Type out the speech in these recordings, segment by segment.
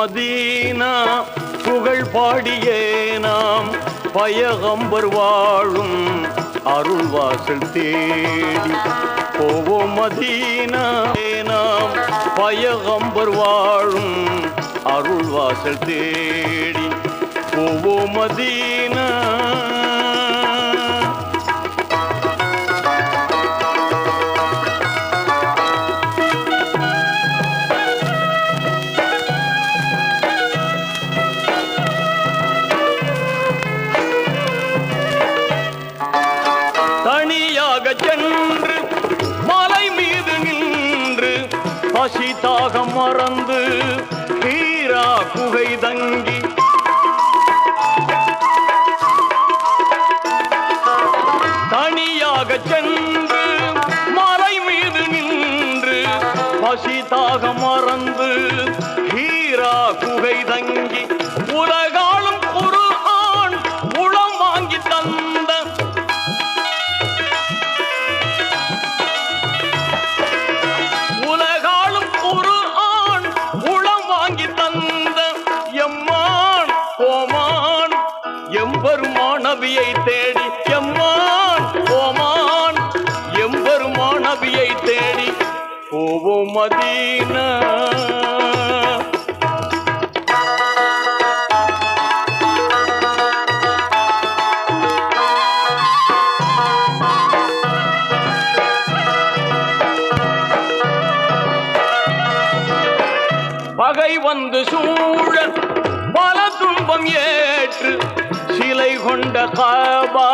Medina புகழ் பாடியே நாம் பயகம்பர் வாழும் அருள்வாசல் தேடி போவோம் மதீனா. நாம் பயகம்பர் வாழும் அருள்வாசல் தேடி போவோம் மதீனா. தனியாக சென்று மலை மீது நின்று பசி தாகம் மறந்து ஹீரா குகை தங்கி தனியாக சென்று மலை மீது நின்று பசி தாகம் மறந்து ஹீரா குகை தங்கி உலகாலும் குர்ஆன் உளம் வாங்கி தந்த உலகாலும் குர்ஆன் உளம் வாங்கி தந்த எம்மான் ஓமான் எம்பெருமான் நபியை தேடி எம்மான் ஓமான் எம்பெருமான் நபியை தேடி போவோம் மதீனா. பகை வந்து சூழ பல துன்பம் ஏற்று சிலை கொண்ட காபா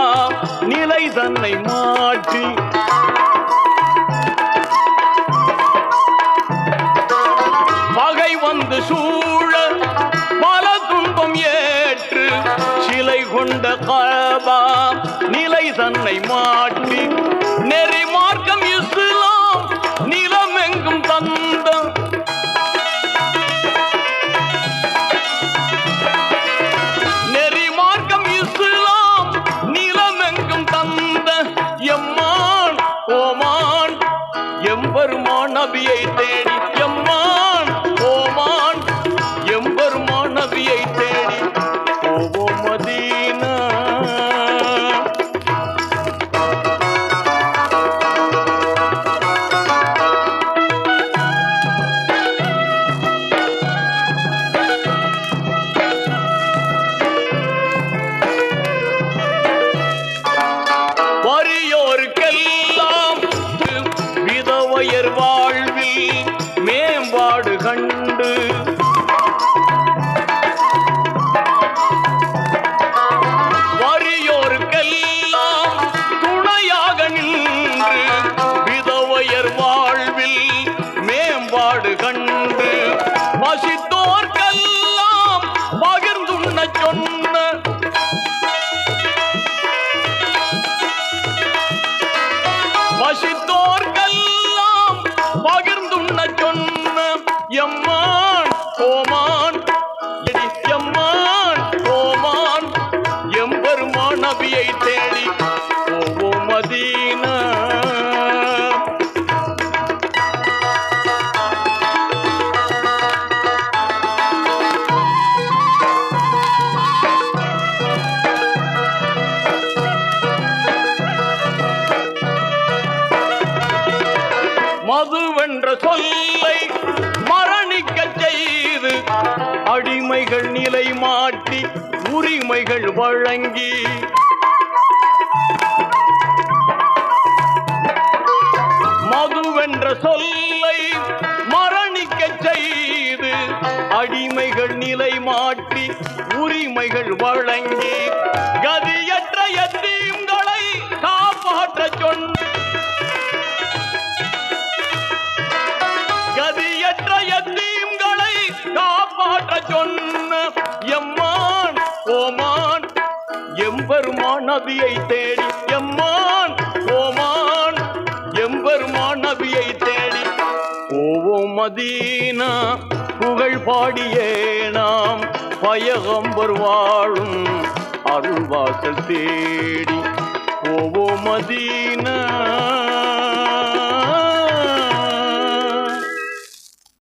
நிலை தன்னை மாற்றி பகை வந்து சூழ பல துன்பம் ஏற்று சிலை கொண்ட காபா நிலை தன்னை மாற்றி நெறி மார்க்கம் இஸ்லாம் நிலமெங்கும் தந்த நெறி மார்க்கம் இஸ்லாம் நிலமெங்கும் தந்த எம்மான் ஓமான் எம்பெருமான் நபியை தேடி எம்மான் ஓமான் எம்பெருமான் நபியை தேடி போவோம் மதீனா. வறியோருக்கெல்லாம் விதவையர் வாழ்வில் மேம்பாடு கண்டு வறியோருக்கெல்லாம் துணையாக நின்று விதவையர் வாழ்வில் மேம்பாடு கண்டு பசித்தோர்க்கெல்லாம் பகிர்ந்துண்ண சொன்ன பசித்தோர்க்கெல்லாம் பகிர்ந்துண்ண சொன்ன எம்மான் ஓமான் எம்மான் ஓமான் எம்பெருமான் நபியை தேடி போவோம் மதீனா. மதுவென்ற சொல்லை மரணிக்க செய்து அடிமைகள் நிலை மாற்றி உரிமைகள் வழங்கி மதுவென்ற சொல்லை மரணிக்க செய்து அடிமைகள் நிலை மாற்றி உரிமைகள் வழங்கி கதியற்ற யத்தீம்களை காப்பாற்ற சொன்ன கதியற்ற யத்தீம்களை காப்பாற்ற சொன்ன எம்மான் ஓமான் எம்பெருமான் நபியை தேடி எம்மான் ஓமான் எம்பெருமான் நபியை தேடி போவோம் மதீனா. புகழ் பாடியே நாம் பயகம்பர் வாழும் அருள்வாசல் தேடி போவோம் மதீனா.